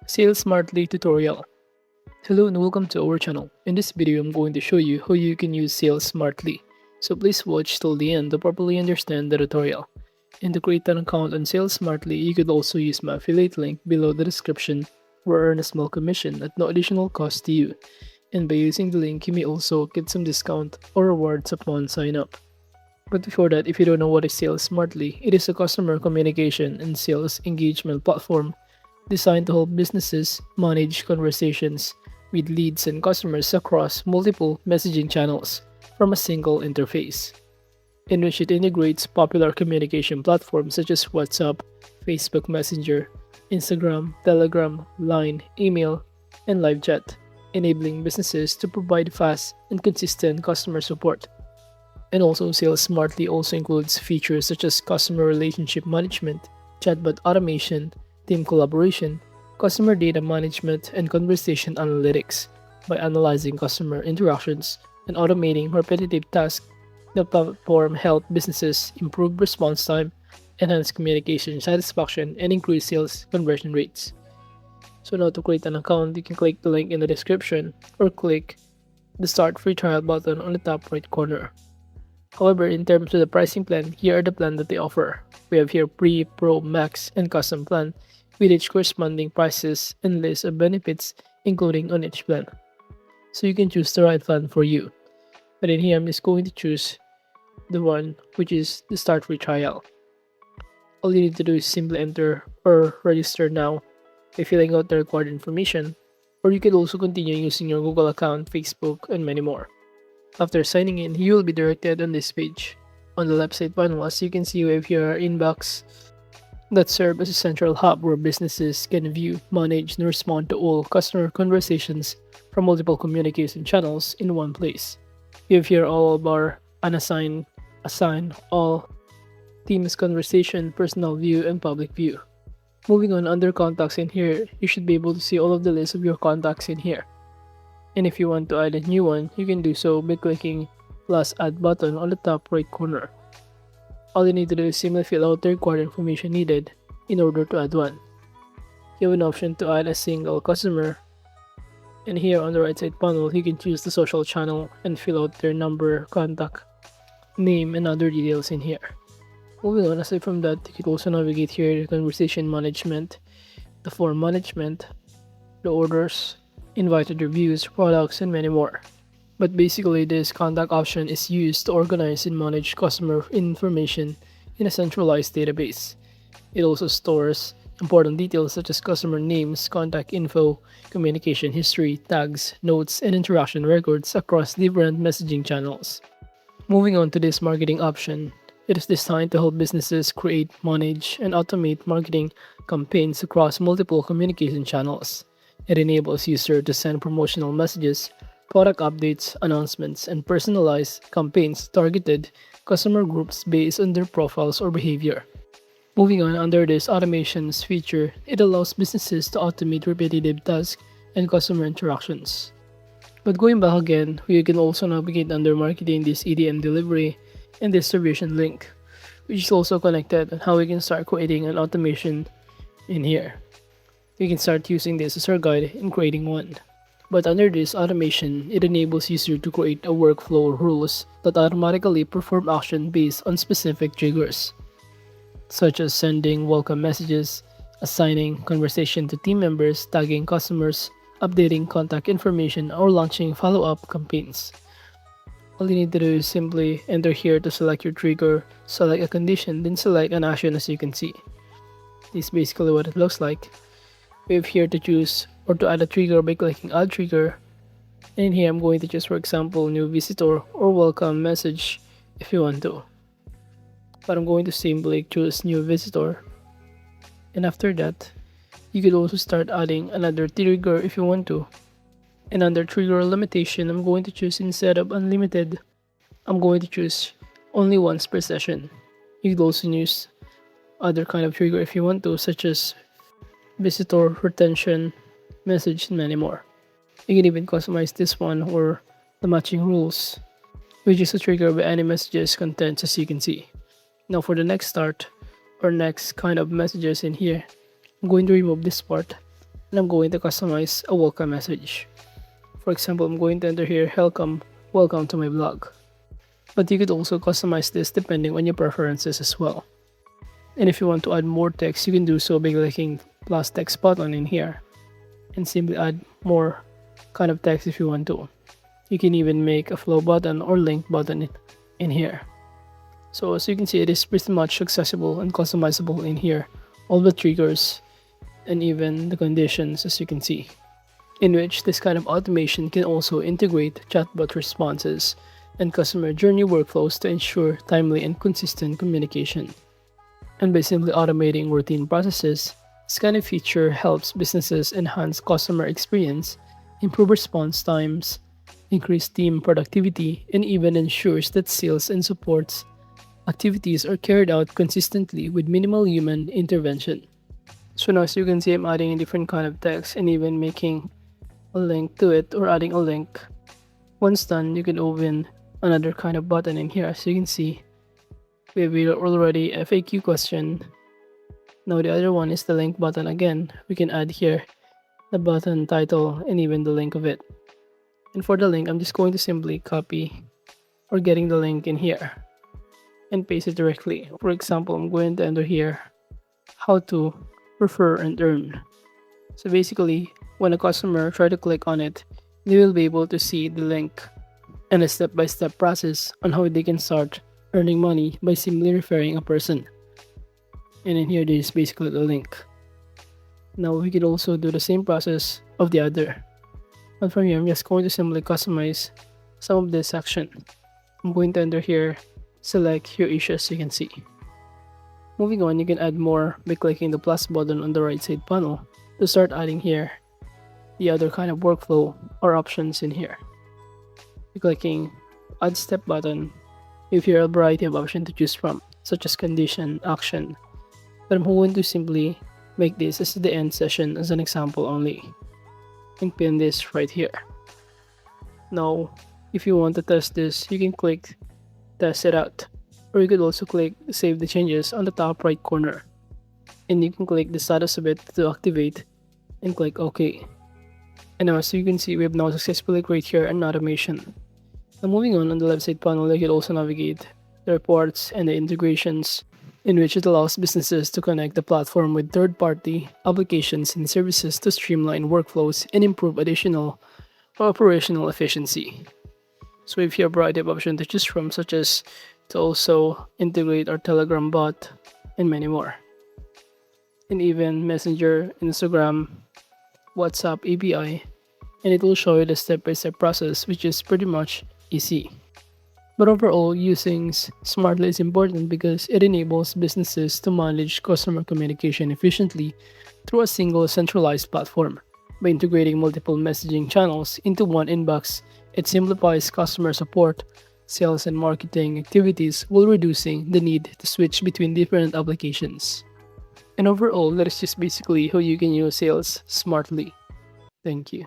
Salesmartly tutorial. Hello and welcome to our channel. In this video, I'm going to show you how you can use Salesmartly. So please watch till the end to properly understand the tutorial. And to create an account on Salesmartly, you could also use my affiliate link below the description or earn a small commission at no additional cost to you. And by using the link, you may also get some discount or rewards upon sign up. But before that, if you don't know what is Salesmartly, it is a customer communication and sales engagement platform designed to help businesses manage conversations with leads and customers across multiple messaging channels from a single interface, in which it integrates popular communication platforms such as WhatsApp, Facebook Messenger, Instagram, Telegram, Line, email, and live chat, enabling businesses to provide fast and consistent customer support. And also, Sales Smartly also includes features such as customer relationship management, chatbot automation, team collaboration, customer data management, and conversation analytics. By analyzing customer interactions and automating repetitive tasks, the platform helps businesses improve response time, enhance communication satisfaction, and increase sales conversion rates. So now to create an account, you can click the link in the description or click the Start Free Trial button on the top right corner. However, in terms of the pricing plan, here are the plans that they offer. We have here Pre, Pro, Max, and Custom plan, with each corresponding prices and list of benefits including on each plan. So you can choose the right plan for you. But in here, I'm just going to choose the one which is the Start Free Trial. All you need to do is simply enter or register now by filling out the required information, or you could also continue using your Google account, Facebook, and many more. After signing in, you will be directed on this page. On the left side panel, as you can see, we have here our inbox that serve as a central hub where businesses can view, manage, and respond to all customer conversations from multiple communication channels in one place. We have here all of our unassigned, assign, all, Teams conversation, personal view, and public view. Moving on, under contacts in here, you should be able to see all of the list of your contacts in here. And if you want to add a new one, you can do so by clicking plus add button on the top right corner. All you need to do is simply fill out the required information needed in order to add one. You have an option to add a single customer, and here on the right side panel, you can choose the social channel and fill out their number, contact, name, and other details in here. Moving on, aside from that, you can also navigate here the conversation management, the form management, the orders, invited reviews, products, and many more. But basically, this contact option is used to organize and manage customer information in a centralized database. It also stores important details such as customer names, contact info, communication history, tags, notes, and interaction records across different messaging channels. Moving on to this marketing option, it is designed to help businesses create, manage, and automate marketing campaigns across multiple communication channels. It enables users to send promotional messages, product updates, announcements, and personalized campaigns targeted customer groups based on their profiles or behavior. Moving on, under this automations feature, it allows businesses to automate repetitive tasks and customer interactions. But going back again, we can also navigate under marketing this EDM delivery and distribution link, which is also connected on how we can start creating an automation in here. We can start using this as our guide in creating one. But under this automation, it enables users to create a workflow rules that automatically perform action based on specific triggers, such as sending welcome messages, assigning conversation to team members, tagging customers, updating contact information, or launching follow-up campaigns. All you need to do is simply enter here to select your trigger, select a condition, then select an action as you can see. This is basically what it looks like. We have here to choose or to add a trigger by clicking add trigger, and in here I'm going to choose, for example, new visitor or welcome message if you want to. But I'm going to simply choose new visitor, and after that you could also start adding another trigger if you want to. And under trigger limitation, I'm going to choose, instead of unlimited, I'm going to choose only once per session. You could also use other kind of trigger if you want to, such as visitor, retention, message, and many more. You can even customize this one or the matching rules, which is a trigger by any messages contents as you can see. Now for the next start or next kind of messages in here, I'm going to remove this part and I'm going to customize a welcome message. For example, I'm going to enter here, welcome to my blog. But you could also customize this depending on your preferences as well. And if you want to add more text, you can do so by clicking plus text button in here and simply add more kind of text if you want to. You can even make a flow button or link button in here. So as you can see, it is pretty much accessible and customizable in here. All the triggers and even the conditions, as you can see, in which this kind of automation can also integrate chatbot responses and customer journey workflows to ensure timely and consistent communication. And by simply automating routine processes, this kind of feature helps businesses enhance customer experience, improve response times, increase team productivity, and even ensures that sales and support activities are carried out consistently with minimal human intervention. So now as you can see, I'm adding a different kind of text and even making a link to it or adding a link. Once done, you can open another kind of button in here. As you can see, we have already a FAQ question. Now the other one is the link button again. We can add here the button title and even the link of it. And for the link, I'm just going to simply copy or getting the link in here and paste it directly. For example, I'm going to enter here how to refer and earn. So basically, when a customer try to click on it, they will be able to see the link and a step-by-step process on how they can start earning money by simply referring a person. And in here, there is basically the link. Now we can also do the same process of the other. But from here, I'm just going to simply customize some of this section. I'm going to enter here, select your issues, you can see. Moving on, you can add more by clicking the plus button on the right side panel to start adding here the other kind of workflow or options in here. By clicking add step button, you have here a variety of options to choose from, such as condition, action. But I'm going to simply make this as the end session as an example only and pin this right here. Now, if you want to test this, you can click test it out, or you could also click save the changes on the top right corner, and you can click the status of it to activate and click OK. And now as you can see, we have now successfully created here an automation. Now moving on the left side panel, you can also navigate the reports and the integrations, in which it allows businesses to connect the platform with third-party applications and services to streamline workflows and improve additional operational efficiency. So we have here a variety of options to choose from, such as to also integrate our Telegram bot and many more. And even Messenger, Instagram, WhatsApp API, and it will show you the step-by-step process, which is pretty much easy. But overall, using Smartly is important because it enables businesses to manage customer communication efficiently through a single centralized platform. By integrating multiple messaging channels into one inbox, it simplifies customer support, sales, and marketing activities while reducing the need to switch between different applications. And overall, that is just basically how you can use sales smartly. Thank you.